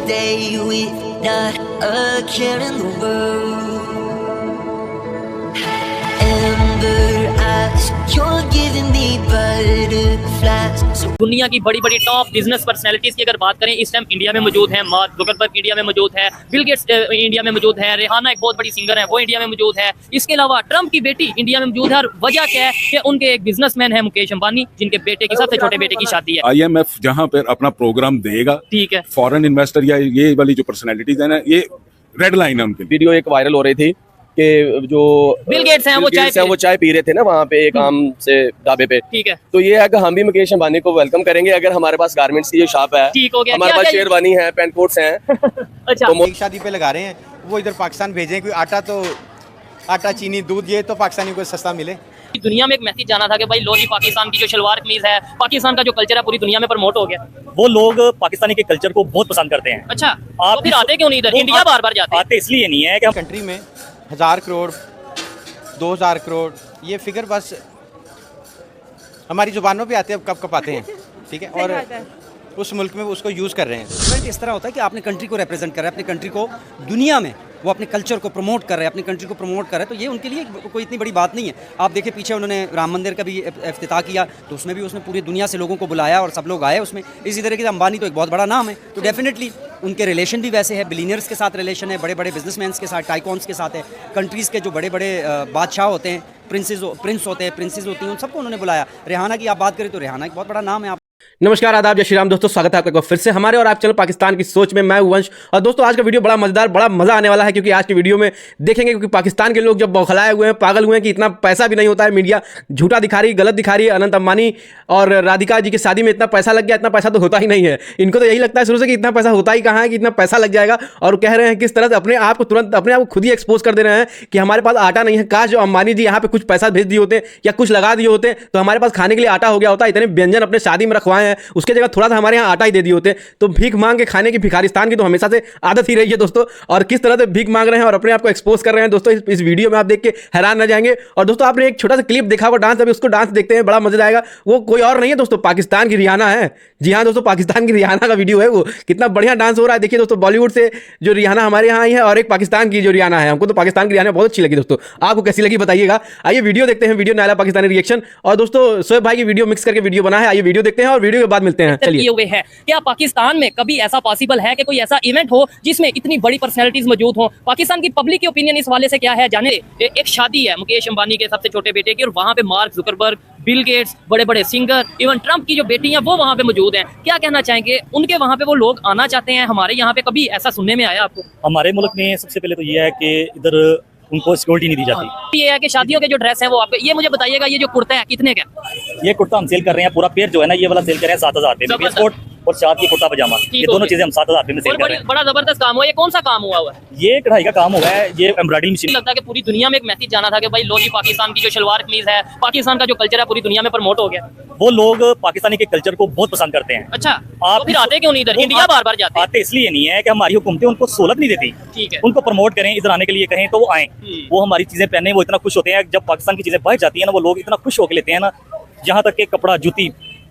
day with not a care in the world. Amber eyes, you're giving me butterflies. So दुनिया की बड़ी बड़ी top business personalities की अगर बात करें, इस टाइम इंडिया में मौजूद है। मार्क जुकरबर्ग इंडिया में मौजूद है, बिल गेट्स इंडिया में मौजूद है, रिहाना एक बहुत बड़ी सिंगर है वो इंडिया में मौजूद है। इसके अलावा ट्रम्प की बेटी इंडिया में मौजूद है। और वजह क्या है कि उनके एक बिजनेसमैन है मुकेश अंबानी, जिनके बेटे की सबसे छोटे बेटे की शादी है। IMF जहां पर अपना प्रोग्राम देगा, ठीक है, फॉरेन इन्वेस्टर या ये वाली जो पर्सनैलिटीज है ना, ये रेड लाइन है उनकी। वीडियो एक वायरल हो रही थी कि जो बिल गेट्स हैं वो चाय पी रहे थे ना वहाँ पे एक आम से ढाबे पे। ठीक है, तो ये है कि हम भी मुकेश अंबानी को वेलकम करेंगे अगर हमारे पास गारमेंट्स की जो शॉप है, ठीक हो गया। हमारे पास शेरवानी है, पैंट कोट्स हैं। अच्छा, तो एक शादी पे लगा रहे हैं, वो इधर पाकिस्तान भेजें, कोई आटा चीनी दूध ये तो पाकिस्तानी को सस्ता मिले। दुनिया में एक मैसेज जाना था कि भाई लो जी, पाकिस्तान की जो शलवार कमीज है, पाकिस्तान का जो कल्चर है पूरी दुनिया में प्रमोट हो गया। वो लोग पाकिस्तानी के कल्चर को बहुत पसंद करते हैं। अच्छा, आप फिर आते क्यों नहीं इधर? इंडिया बार बार जाते हैं। आते इसलिए नहीं है कि कंट्री में 1000 करोड़ 2000 करोड़ ये फिगर बस हमारी जुबानों पे आते हैं, कब आते हैं, ठीक है, और उस मुल्क में उसको यूज़ कर रहे हैं। इवेंट इस तरह होता है कि आपने कंट्री को रिप्रेजेंट कर रहे हैं, अपनी कंट्री को दुनिया में, वो अपने कल्चर को प्रमोट कर रहे हैं, अपनी कंट्री को प्रमोट कर रहे हैं, तो ये उनके लिए कोई इतनी बड़ी बात नहीं है। आप देखिए पीछे उन्होंने राम मंदिर का भी इफ्तिताह किया, तो उसमें भी उसने पूरी दुनिया से लोगों को बुलाया और सब लोग आए उसमें। इसी तरीके से अंबानी तो एक बहुत बड़ा नाम है, तो डेफिनेटली उनके रिलेशन भी वैसे है, बिलीनियर्स के साथ रिलेशन है, बड़े बड़े बिजनेसमैन्स के साथ, टाइकॉन्स के साथ है, कंट्रीज़ के जो बड़े बड़े बादशाह होते हैं, प्रिंस होते हैं, प्रिंसेस होती हैं, उन सबको उन्होंने बुलाया। रिहाना की आप बात करें तो रिहाना एक बहुत बड़ा नाम है। आप नमस्कार, आदाब, जय श्री राम दोस्तों, स्वागत है आपका फिर से हमारे और आप चैनल पाकिस्तान की सोच में। मैं वंश। और दोस्तों आज का वीडियो बड़ा मजेदार, बड़ा मजा आने वाला है, क्योंकि आज की वीडियो में देखेंगे क्योंकि पाकिस्तान के लोग जब बौखलाए हुए हैं, पागल हुए हैं कि इतना पैसा भी नहीं होता है, मीडिया झूठा दिखा रही, गलत दिखा रही है। अनंत अंबानी और राधिका जी की शादी में इतना पैसा लग गया, इतना पैसा तो होता ही नहीं है। इनको तो यही लगता है शुरू से कि इतना पैसा होता ही कहाँ है कि इतना पैसा लग जाएगा। और कह रहे हैं किस तरह से अपने आप को तुरंत अपने आप को खुद ही एक्सपोज कर दे रहे हैं कि हमारे पास आटा नहीं है। काश जो अंबानी जी यहाँ पे कुछ पैसा भेज दिए होते या कुछ लगा दिए होते तो हमारे पास खाने के लिए आटा हो गया होता। इतने व्यंजन अपने शादी में रखवाए हैं, उसके जगह थोड़ा सा हमारे यहाँ आटा ही दे दिए होते। तो भीख मांग के खाने की भिखारिस्तान की तो हमेशा से आदत ही रही है दोस्तों। और किस तरह से भीख मांग रहे हैं और अपने आप को एक्सपोज कर रहे हैं दोस्तों, इस वीडियो में आप देख के हैरान न जाएंगे। और दोस्तों आपने एक छोटा सा क्लिप देखा हुआ डांस, अभी उसको डांस देखते हैं, बड़ा मजा आएगा। वो कोई और नहीं है दोस्तों, पाकिस्तान की रिहाना है। जी हाँ दोस्तों, पाकिस्तान की रिहाना का वीडियो है। वो कितना बढ़िया डांस हो रहा है, देखिए दोस्तों। बॉलीवुड से जो रिहाना हमारे यहाँ आई है और एक पाकिस्तान की जो रिहाना है, हमको तो पाकिस्तान की रिहाना बहुत अच्छी लगी दोस्तों। आपको कैसी लगी बताइएगा। आइए वीडियो देखते हैं, वीडियो नाला पाकिस्तानी रिएक्शन। और दोस्तों शोएब भाई की वीडियो मिक्स करके वीडियो बना है, आइए वीडियो देखते हैं और वीडियो के बाद मिलते हैं। चलिए, हुए है क्या पाकिस्तान में कभी ऐसा पॉसिबल है कि कोई ऐसा इवेंट हो जिसमें इतनी बड़ी पर्सनैलिटीज मौजूद हो? पाकिस्तान की पब्लिक की ओपिनियन इस वाले से क्या है जाने। एक शादी है मुकेश अंबानी के सबसे छोटे बेटे की, और वहां पे मार्क जुकरबर्ग, बिल गेट्स, बड़े बड़े सिंगर, इवन ट्रम्प की जो बेटी है वो वहां पे मौजूद हैं। क्या कहना चाहेंगे? उनके वहां पे वो लोग आना चाहते हैं, हमारे यहाँ पे कभी ऐसा सुनने में आया आपको? हमारे मुल्क में सबसे पहले तो ये है कि इधर उनको सिक्योरिटी नहीं दी जाती। ये है कि शादियों के जो ड्रेस है वो आपके, ये मुझे बताइएगा, ये जो कुर्ता है कितने का? ये कुर्ता हम सेल कर रहे हैं, पूरा पेयर जो है ना ये वाला सेल कर रहे हैं 7000 रुपये में, कोट और साथ की कुर्ता पजामा, ये दोनों चीजें हम 7000 रुपये में सेल कर रहे हैं। बड़ा जबरदस्त काम हुआ। ये कौन सा काम हुआ है? ये कढ़ाई का काम हुआ है, ये एम्ब्रॉयडरी मशीन। लगता है कि पूरी दुनिया में एक मैसेज जाना था कि भाई लो जी, पाकिस्तान की जो शलवार कमीज है, पाकिस्तान का जो कल्चर है पूरी दुनिया में प्रमोट हो गया। वो लोग पाकिस्तानी के कल्चर को बहुत पसंद करते हैं। अच्छा, आप तो फिर आते क्यों नहीं इधर? इंडिया बार बार जाते हैं। आते इसलिए नहीं है कि हमारी हुकूमतें उनको सहूलत नहीं देती। ठीक है, उनको प्रमोट करें, इधर आने के लिए कहें तो वो आए, वो हमारी चीजें पहने, वो इतना खुश होते हैं। जब पाकिस्तान की चीजें बाहर जाती है ना, वो लोग इतना खुश होकर लेते हैं ना, यहाँ तक कि कपड़ा, जूती,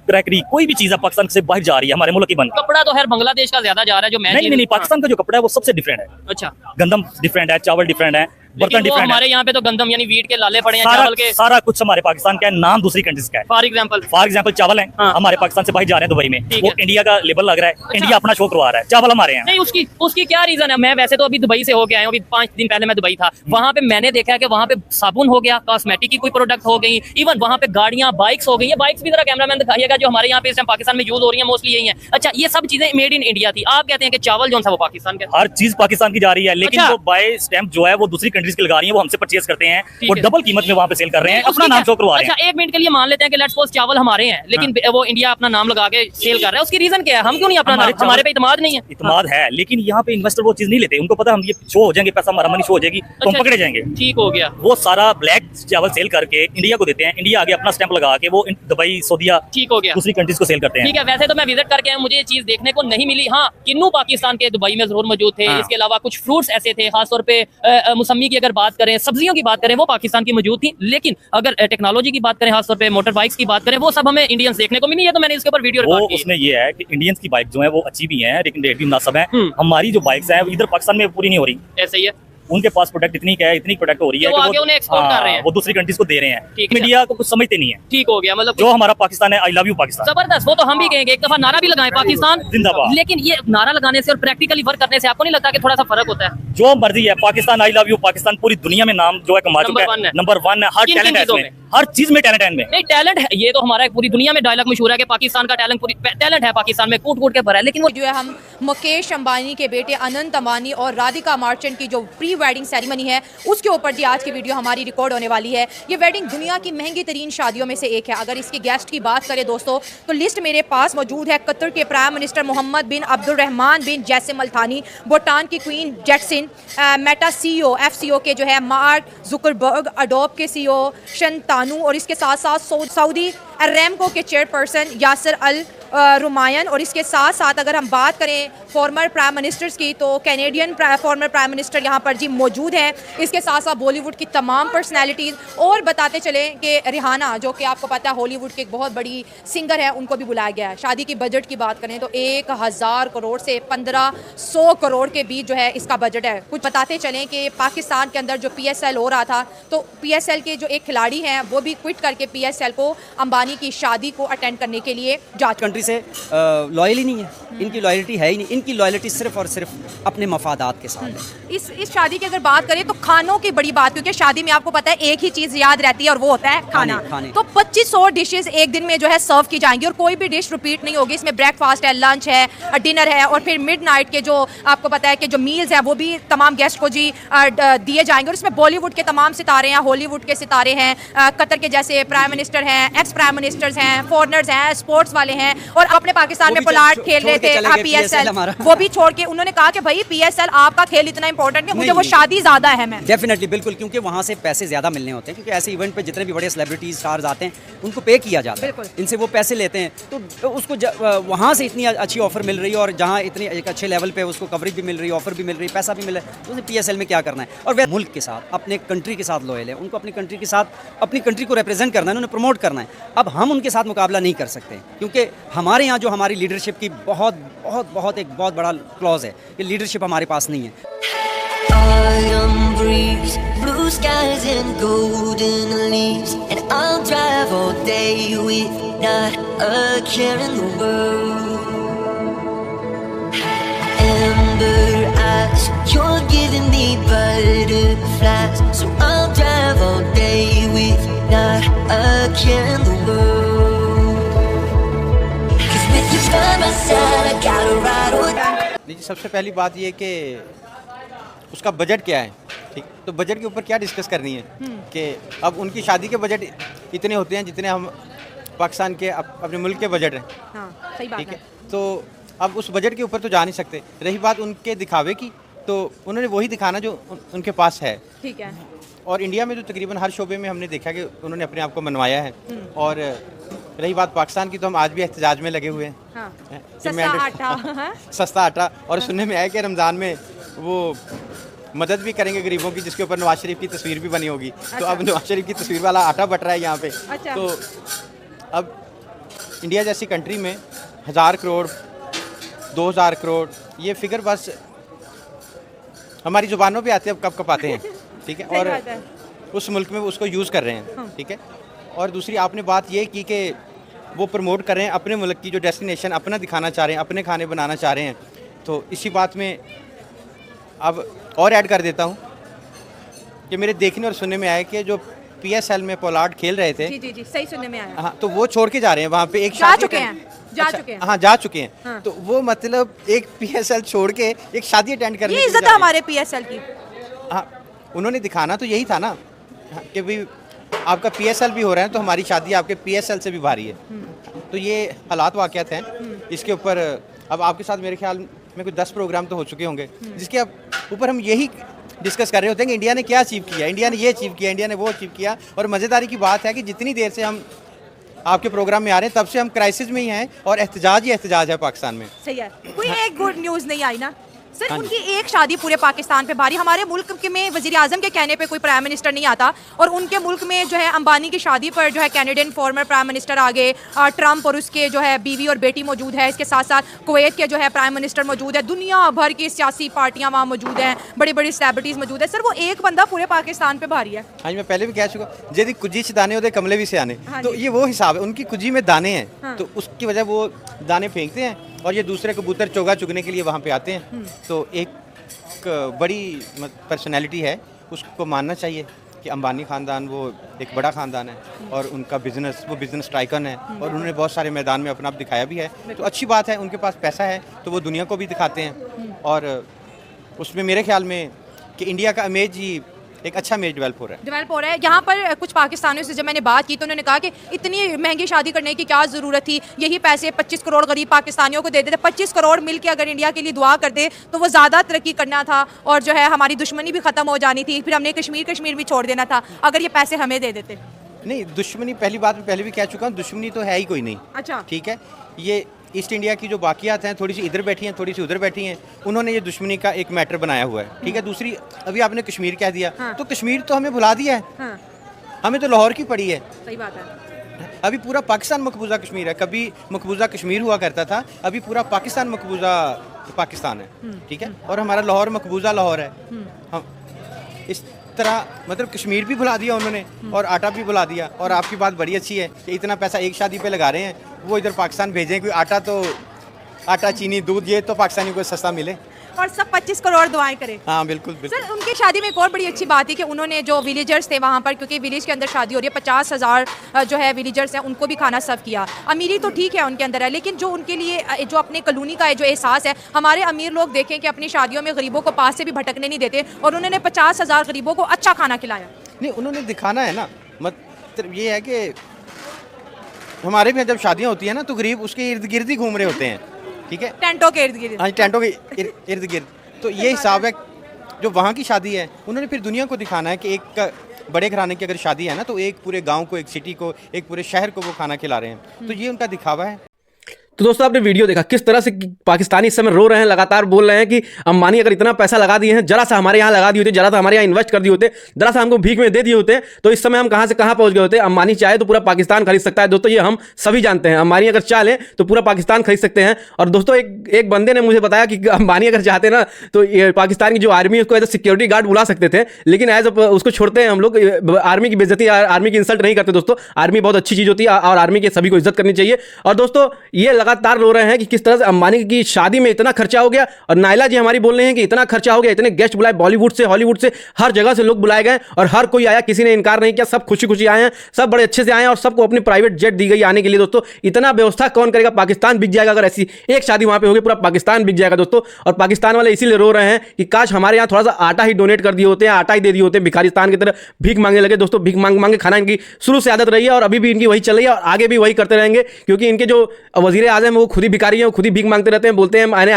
क्रैकरी, कोई भी चीज है पाकिस्तान से बाहर जा रही है हमारे मुल्क की बन। कपड़ा तो खैर बांग्लादेश का ज्यादा जा रहा है जो मैं नहीं, पाकिस्तान का जो कपड़ा है वो सबसे डिफरेंट है। अच्छा, गंदम डिफरेंट है, चावल डिफरेंट है, बर्तन डिफरेंट है। हमारे यहाँ पे तो गंदम यानी वीट के लाले पड़े हैं, चावल के सारा कुछ हमारे पाकिस्तान का है, नाम दूसरी कंट्रीज का है। फॉर एग्जांपल चावल है, हाँ। हमारे पाकिस्तान से बाहर जा रहे हैं दुबई में, वो इंडिया का लेबल लग रहा है। अच्छा। इंडिया अपना शो करवा रहा है, चावल हमारे हैं। नहीं, उसकी क्या रीजन है? मैं वैसे तो अभी दुबई से होके आया हूँ, अभी 5 दिन पहले मैं दुबई था। वहाँ पे मैंने देखा है कि वहाँ पे साबुन हो गया, कॉस्मेटिक की कोई प्रोडक्ट हो गई, इवन वहाँ पे गाड़ियाँ, बाइक्स हो गई। ये बाइक्स भी जरा कैमरामैन दिखाइएगा जो हमारे यहाँ पे इस टाइम पाकिस्तान में यूज हो रही है, मोस्टली यही है। अच्छा, ये सब चीजें मेड इन इंडिया थी। आप कहते हैं कि चावल जो है वो पाकिस्तान का? हर चीज पाकिस्तान की जा रही है, लेकिन जो बाय स्टैम्प जो है वो दूसरी कंट्रीज की लगा रही है, वो हमसे परचेज करते हैं, वो डबल कीमत में वहाँ पे सेल कर रहे हैं, अपना नाम शो करवा रहे हैं। अच्छा, एक मिनट के लिए मान लेते हैं कि लेट्स सपोज चावल हमारे हैं, लेकिन वो इंडिया अपना नाम लगा के सेल कर रहा है। उसकी रीजन क्या है? हम क्यों नहीं अपना नाम? हमारे पे इत्मीद नहीं है। इत्मीद है, लेकिन यहाँ पे इन्वेस्टर वो चीज नहीं लेते। उनको पता हम ये शो हो जाएंगे, पैसा हमारा मनी शो हो जाएगी तो हम पकड़े जाएंगे। ठीक हो गया। वो सारा ब्लैक चावल सेल करके इंडिया को देते हैं, इंडिया आगे अपना स्टैंप लगा के वो दुबई, सऊदीया, ठीक हो गया, दूसरी कंट्रीज को सेल करते हैं। ठीक है, वैसे तो मैं विजिट करके आया, मुझे ये चीज देखने को नहीं मिली। हाँ, किन्नू पाकिस्तान के दुबई में जरूर मौजूद थे। इसके अलावा कुछ फ्रूट्स ऐसे थे, खासतौर पे मौसमी की अगर बात करें, सब्जियों की बात करें, वो पाकिस्तान की मौजूद थी। लेकिन अगर टेक्नोलॉजी की बात करें, खासतौर पे मोटर बाइक्स की बात करें, वो सब हमें इंडियंस देखने को मिली है। तो मैंने इसके ऊपर वीडियो वो रिकॉर्ड की। उसमें ये है कि इंडियंस की बाइक जो है वो अच्छी भी हैं लेकिन रेट भी मुनासिब है। हम्म। हमारी जो बाइक्स हैं इधर पाकिस्तान में पूरी नहीं हो रही। ऐसे ही है, उनके पास प्रोडक्ट इतनी क्या है, इतनी प्रोडक्ट हो रही है कि वो कि आगे उन्हें export कर रहे हैं। वो दूसरी कंट्रीज को दे रहे हैं। ठीक है। मीडिया को कुछ समझते नहीं है। ठीक हो गया, मतलब जो हमारा पाकिस्तान है, आई लव यू पाकिस्तान। जबरदस्त। वो तो हम भी कहेंगे, एक दफा नारा भी लगाएं पाकिस्तान जिंदाबाद। लेकिन ये नारा लगाने से और प्रैक्टिकली वर्क करने से आपको नहीं लगता कि थोड़ा सा फर्क होता है? जो मर्जी है, Pakistan I love you Pakistan पूरी दुनिया में नाम जो है कमा नंबर चुका वन है। है। नंबर 1 है। हर किन-किन टैलेंट है चीजों इसमें, हर चीज में टैलेंट है इनमें। नहीं, टैलेंट है, ये तो हमारा पूरी दुनिया में डायलॉग मशहूर है कि पाकिस्तान का टैलेंट है, पाकिस्तान में कूट कूट के भरा है। लेकिन वो जो है हम मुकेश अंबानी के बेटे अनंत अंबानी और राधिका मार्चेंट की जो प्री वेडिंग सेरेमनी है उसके ऊपर जी आज की वीडियो हमारी रिकॉर्ड होने वाली है। ये वेडिंग दुनिया की महंगी तरीन शादियों में से एक है। अगर इसके गेस्ट की बात करें दोस्तों तो लिस्ट मेरे पास मौजूद है। कतर के प्राइम मिनिस्टर मोहम्मद बिन अब्दुलरहमान बिन जैसिम अल थानी, भूटान की क्वीन जैक्सिन, मेटा CEO FCO के जो है मार्क जुकरबर्ग, अडोब के CEO शंतानू और इसके साथ साथ सऊदी अरेमको के चेयरपर्सन यासर अल रुमायन। और इसके साथ साथ अगर हम बात करें फॉर्मर प्राइम मिनिस्टर्स की तो कैनेडियन फॉर्मर प्राइम मिनिस्टर यहाँ पर जी मौजूद हैं। इसके साथ साथ बॉलीवुड की तमाम पर्सनैलिटीज़ और बताते चलें कि रिहाना जो कि आपको पता है हॉलीवुड की एक बहुत बड़ी सिंगर है, उनको भी बुलाया गया है। शादी की बजट की बात करें तो 1000 करोड़ से 1500 करोड़ के बीच जो है इसका बजट है। कुछ बताते चलें कि पाकिस्तान के अंदर जो PSL हो रहा था तो PSL के जो एक खिलाड़ी हैं वो भी क्विट करके PSL को अंबानी की शादी को अटेंड करने के लिए जा कंट्री से लॉयल ही नहीं है, इनकी लॉयल्टी है ही नहीं। इनकी लॉयल्टी सिर्फ और सिर्फ अपने मफादात के साथ है। इस शादी की अगर बात करें तो खानों की बड़ी बात, क्योंकि शादी में आपको पता है एक ही चीज़ याद रहती है और वो होता है खाना। खाने। तो 2500 डिशेस एक दिन में जो है सर्व की जाएंगी और कोई भी डिश रिपीट नहीं होगी। इसमें ब्रेकफास्ट है, लंच है, डिनर है और फिर मिडनाइट के जो आपको पता है कि जो मील्स हैं वो भी तमाम गेस्ट को जी दिए जाएंगे। और इसमें बॉलीवुड के तमाम सितारे हैं, हॉलीवुड के सितारे हैं, कतर के जैसे प्राइम मिनिस्टर हैं, एक्स प्राइम मिनिस्टर्स हैं, फॉरनर्स हैं, स्पोर्ट्स वाले हैं और अपने पाकिस्तान में पोलार्ड खेल रहे थे PSL, वो भी छोड़ के उन्होंने कहा कि भाई PSL आपका खेल इतना इंपॉर्टेंट है, मुझे वो शादी ज्यादा अहम है। डेफिनेटली, बिल्कुल, क्योंकि वहाँ से पैसे ज़्यादा मिलने होते हैं। क्योंकि ऐसे इवेंट पे जितने भी बड़े सेलिब्रिटीज स्टार्स आते हैं उनको पे किया जाता है, इनसे वो पैसे लेते हैं। तो उसको वहाँ से इतनी अच्छी ऑफर मिल रही है और जहाँ इतनी एक अच्छे लेवल पे उसको कवरेज भी मिल रही है, ऑफर भी मिल रही है, पैसा भी मिल रहा है, तो उसे PSL में क्या करना है। और वह मुल्क के साथ, अपने कंट्री के साथ लॉयल है, उनको अपनी कंट्री के साथ अपनी कंट्री को रिप्रेजेंट करना है, उन्हें प्रमोट करना है। अब हम उनके साथ मुकाबला नहीं कर सकते क्योंकि हमारे यहाँ जो हमारी लीडरशिप की एक बहुत बड़ा क्लॉज है कि लीडरशिप हमारे पास नहीं है। Autumn breeze, blue skies and golden leaves, and I'll drive all day with not a care in the world. Amber eyes, you're giving me butterflies, so I'll drive all day with not a care in the world. 'Cause with you by my side, I gotta ride or die. जी, सबसे पहली बात ये कि उसका budget क्या है, ठीक। तो बजट के ऊपर क्या डिस्कस करनी है कि अब उनकी शादी के बजट इतने होते हैं जितने हम पाकिस्तान के अपने मुल्क के बजट हैं। हाँ, सही बात ठीक है। है, तो अब उस बजट के ऊपर तो जा नहीं सकते। रही बात उनके दिखावे की, तो उन्होंने वही दिखाना जो उनके पास है। ठीक है। और इंडिया में तो तकरीबन हर शोबे में हमने देखा कि उन्होंने अपने आप को मनवाया है। और रही बात पाकिस्तान की, तो हम आज भी एहतजाज में लगे हुए हैं। हाँ। कि सस्ता आटा सस्ता आटा। और सुनने में आया कि रमज़ान में वो मदद भी करेंगे गरीबों की, जिसके ऊपर नवाज शरीफ की तस्वीर भी बनी होगी। तो अब नवाज शरीफ की तस्वीर वाला आटा बट रहा है यहाँ पे। तो अब इंडिया जैसी कंट्री में 1000 करोड़ 2000 करोड़ ये फिगर बस हमारी ज़ुबानों पे आते हैं, अब कब कब आते हैं। ठीक है, और उस मुल्क में उसको यूज़ कर रहे हैं। ठीक है, और दूसरी आपने बात ये की कि वो प्रमोट कर रहे हैं अपने मुल्क की जो डेस्टिनेशन अपना दिखाना चाह रहे हैं, अपने खाने बनाना चाह रहे हैं। तो इसी बात में अब और ऐड कर देता हूँ कि मेरे देखने और सुनने में आया कि जो PSL में पोलार्ड खेल रहे थे, जी सही सुनने में आया। हाँ, तो वो छोड़ के जा रहे हैं वहाँ पे। एक जा चुके हैं। हाँ, जा चुके हैं। हाँ। तो वो मतलब एक PSL छोड़ के एक शादी अटेंड करने, ये इज्जत है हमारे PSL की। हाँ, उन्होंने दिखाना तो यही था ना कि भाई आपका PSL भी हो रहा है तो हमारी शादी आपके PSL से भी भारी है। तो ये हालात वाक़यात हैं। इसके ऊपर अब आपके साथ मेरे ख्याल में कुछ 10 प्रोग्राम तो हो चुके होंगे जिसके ऊपर हम यही डिस्कस कर रहे होते हैं कि इंडिया ने क्या अचीव किया, इंडिया ने ये अचीव किया, इंडिया ने वो अचीव किया। और मज़ेदारी की बात है कि जितनी देर से हम आपके प्रोग्राम में आ रहे हैं तब से हम क्राइसिस में ही हैं और एहतजाज ही एहतजाज है पाकिस्तान में। सही है, कोई एक गुड न्यूज़ नहीं आई ना। सर उनकी एक शादी पूरे पाकिस्तान पे भारी, हमारे मुल्क के में वजीर आजम के कहने पे कोई प्राइम मिनिस्टर नहीं आता, और उनके मुल्क में जो है अंबानी की शादी पर जो है कैनेडियन फॉर्मर प्राइम मिनिस्टर आ गए, ट्रम्प और उसके जो है बीवी और बेटी मौजूद है, इसके साथ साथ कुवैत के जो है प्राइम मिनिस्टर मौजूद है, दुनिया भर की सियासी पार्टियां वहाँ मौजूद हैं, बड़ी बड़ी सेलिब्रिटीज मौजूद है। सर वो एक बंदा पूरे पाकिस्तान पे भारी है। हाँ, मैं पहले भी कह चुका, यदि कुजी से दाने होते कमले भी से आने, तो ये वो हिसाब है, उनकी कुजी में दाने हैं, तो उसकी वजह वो दाने फेंकते हैं और ये दूसरे कबूतर चोगा चुगने के लिए वहाँ पे आते हैं। तो एक बड़ी पर्सनैलिटी है, उसको मानना चाहिए कि अंबानी ख़ानदान वो एक बड़ा ख़ानदान है और उनका बिज़नेस, वो बिज़नेस टाइकन है और उन्होंने बहुत सारे मैदान में अपना आप दिखाया भी है, तो अच्छी बात है, उनके पास पैसा है तो वो दुनिया को भी दिखाते हैं। और उसमें मेरे ख्याल में कि इंडिया का इमेज ही एक अच्छा इमेज डेवलप हो रहा है। यहाँ पर कुछ पाकिस्तानियों से जब मैंने बात की तो उन्होंने कहा कि इतनी महंगी शादी करने की क्या ज़रूरत थी, यही पैसे 25 करोड़ गरीब पाकिस्तानियों को दे देते, 25 करोड़ मिल के अगर इंडिया के लिए दुआ कर दे तो वो ज़्यादा तरक्की करना था और जो है हमारी दुश्मनी भी ख़त्म हो जानी थी, फिर हमने कश्मीर भी छोड़ देना था अगर ये पैसे हमें दे देते। नहीं, दुश्मनी पहली बात मैं पहले भी कह चुका हूँ, दुश्मनी तो है ही कोई नहीं। अच्छा, ठीक है। ये ईस्ट इंडिया की जो बाकियात हैं, थोड़ी सी इधर बैठी हैं, थोड़ी सी उधर बैठी हैं, उन्होंने ये दुश्मनी का एक मैटर बनाया हुआ है, ठीक है। दूसरी, अभी आपने कश्मीर कह दिया, तो कश्मीर तो हमें भुला दिया है, हमें तो लाहौर की पड़ी है। सही बात है। अभी पूरा पाकिस्तान मकबूजा कश्मीर है, कभी मकबूजा कश्मीर हुआ करता था, अभी पूरा पाकिस्तान मकबूजा पाकिस्तान है, ठीक है। और हमारा लाहौर मकबूजा लाहौर है। हम इस तरह मतलब कश्मीर भी भुला दिया उन्होंने और आटा भी भुला दिया। और आपकी बात बड़ी अच्छी है कि इतना पैसा एक शादी पे लगा रहे हैं, वो इधर पाकिस्तान भेजें, कोई आटा चीनी दूध ये तो पाकिस्तानी को सस्ता मिले और सब 25 करोड़ दुआएं करें। हाँ बिल्कुल, बिल्कुल। सर उनकी शादी में एक और बड़ी अच्छी बात है कि उन्होंने जो विलेजर्स थे वहाँ पर, क्योंकि विलेज के अंदर शादी हो रही है, 50,000 जो है विलेजर्स हैं उनको भी खाना सर्व किया। अमीरी तो ठीक है उनके अंदर है, लेकिन जो उनके लिए जो अपने कॉलोनी का जो एहसास है, हमारे अमीर लोग देखें कि अपनी शादियों में गरीबों को पास से भी भटकने नहीं देते और उन्होंने 50,000 गरीबों को अच्छा खाना खिलाया। नहीं, उन्होंने दिखाना है ना, मतलब ये है कि हमारे भी जब शादियाँ होती हैं ना तो गरीब उसके इर्द गिर्द ही घूम रहे होते हैं, ठीक है, टेंटों के इर्द गिर्द। हाँ, टेंटों के इर्द गिर्द। तो ये हिसाब है, जो वहाँ की शादी है उन्होंने फिर दुनिया को दिखाना है कि एक बड़े घराने की अगर शादी है ना तो एक पूरे गांव को, एक सिटी को, एक पूरे शहर को वो खाना खिला रहे हैं, तो ये उनका दिखावा है। तो दोस्तों आपने वीडियो देखा किस तरह से पाकिस्तानी इस समय रो रहे हैं, लगातार बोल रहे हैं कि अंबानी अगर इतना पैसा लगा दिए हैं, जरा सा हमारे यहाँ लगा दिए होते, जरा सा हमारे यहाँ इन्वेस्ट कर दिए होते, जरा सा हमको भीख में दे दिए होते, तो इस समय हम कहाँ से कहाँ पहुँच गए होते। अंबानी चाहे तो पूरा पाकिस्तान खरीद सकता है दोस्तों, ये हम सभी जानते हैं। अंबानी अगर चाहे तो पूरा पाकिस्तान खरीद सकते हैं। और दोस्तों एक बंदे ने मुझे बताया कि अंबानी अगर चाहते ना तो पाकिस्तान की जो आर्मी है उसको एज ए सिक्योरिटी गार्ड बुला सकते थे, लेकिन एज उसको छोड़ते हैं हम लोग। आर्मी की बेइज्जती, आर्मी की इंसल्ट नहीं करते दोस्तों। आर्मी बहुत अच्छी चीज़ होती है और आर्मी के सभी को इज्जत करनी चाहिए। और दोस्तों ये लगातार रो रहे हैं किस तरह से अंबानी की शादी में इतना खर्चा हो गया, और नायला जी हमारी बोल रहे हैं कि इतना खर्चा हो गया, इतने गेस्ट बुलाए बॉलीवुड से, हॉलीवुड से, हर जगह से लोग बुलाए गए और हर कोई आया, किसी ने इनकार नहीं किया, सब खुशी खुशी आए हैं, सब बड़े अच्छे से आए हैं और सबको अपनी प्राइवेट जेट दी गई आने के लिए। दोस्तों इतना व्यवस्था कौन करेगा, पाकिस्तान बिक जाएगा अगर ऐसी एक शादी वहां पे होगी, पूरा पाकिस्तान बिक जाएगा दोस्तों। और पाकिस्तान वाले इसीलिए रो रहे हैं कि काश हमारे यहाँ थोड़ा सा आटा ही डोनेट कर दिए होते हैं, आटा ही दे दिए होते, भिखारिस्तान की तरह भीख मांगने लगे। दोस्तों भीख मांग मांग के खाना इनकी शुरू से आदत रही है और अभी भी इनकी वही चल रही है और आगे भी वही करते रहेंगे, क्योंकि इनके जो वजीर आजम है वो खुद ही भिखारी है, वो खुद ही भीख मांगते रहते हैं, बोलते हैं मैंने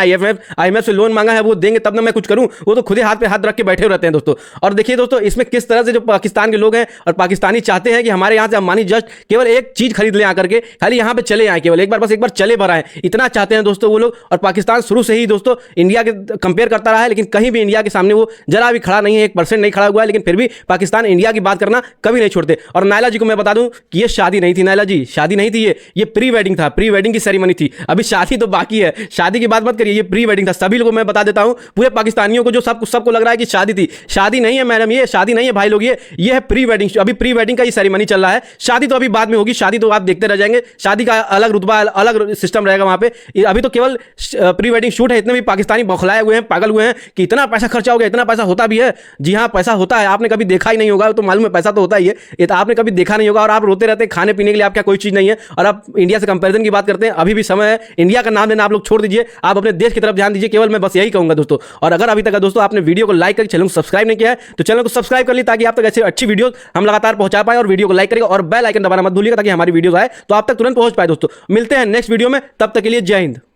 IMF से लोन मांगा है, वो देंगे तब ना मैं कुछ करूं, वो तो खुद ही हाथ पे हाथ रख के बैठे रहते हैं दोस्तों। और देखिए दोस्तों इसमें किस तरह से जो पाकिस्तान के लोग हैं और पाकिस्तानी चाहते हैं कि हमारे यहाँ से अंबानी जस्ट केवल एक चीज खरीद ले आकर के, खाली यहाँ पे चले आए, केवल एक बार, बस एक बार चले भर आए, इतना चाहते हैं दोस्तों वो लोग। और पाकिस्तान शुरू से ही दोस्तों इंडिया के कंपेयर करता रहा है, लेकिन कहीं भी इंडिया के सामने वो जरा भी खड़ा नहीं है, 1% नहीं खड़ा हुआ है, लेकिन फिर भी पाकिस्तान इंडिया की बात करना कभी नहीं छोड़ते। और नायला जी को मैं बता दूं कि ये शादी नहीं थी, नायला जी शादी नहीं थी, ये प्री वेडिंग था, प्री वेडिंग की सेरेमनी थी, अभी शादी तो बाकी है, शादी की बात मत करिए, ये प्री वेडिंग था। सभी लोगों को मैं बता देता हूं, पूरे पाकिस्तानियों को जो सबको लग रहा है कि शादी थी, शादी नहीं है मैडम, ये शादी नहीं है भाई लोग, ये है प्री वेडिंग। अभी प्री वेडिंग का ये सेरेमनी चल रहा है, शादी तो अभी बाद में होगी, शादी तो आप देखते रह जाएंगे, शादी का अलग रुतबा अलग सिस्टम रहेगा वहां पे। अभी तो केवल प्री वेडिंग शूट है। इतने भी पाकिस्तानी बौखलाए हुए हैं, पागल हुए हैं कि इतना पैसा खर्चा हो गया, इतना पैसा होता भी है। जी हाँ पैसा होता है, आपने कभी देखा ही नहीं होगा तो मालूम है पैसा तो होता ही है, ये तो आपने कभी देखा नहीं होगा। और आप रोते रहते हैं खाने पीने के लिए, आप क्या कोई चीज नहीं है, और आप इंडिया से कंपेरिजन की बात करते हैं। अभी भी समय है, इंडिया का नाम लेना आप लोग छोड़ दीजिए, आप अपने देश की तरफ ध्यान दीजिए, केवल मैं बस यही कहूंगा दोस्तों। और अगर अभी तक दोस्तों आपने वीडियो को लाइक करके चैनल को सब्सक्राइब नहीं किया है तो चैनल को सब्सक्राइब कर ली, ताकि आप तक ऐसी अच्छी वीडियो हम लगातार पहुंचा पाए। और वीडियो को लाइक करेगा और बेल आइकन दबाना मत भूलिएगा, ताकि हमारी वीडियोस आए तो आप तक तुरंत पहुंच पाए दोस्तों। मिलते हैं नेक्स्ट वीडियो में, तब तक के लिए जय हिंद।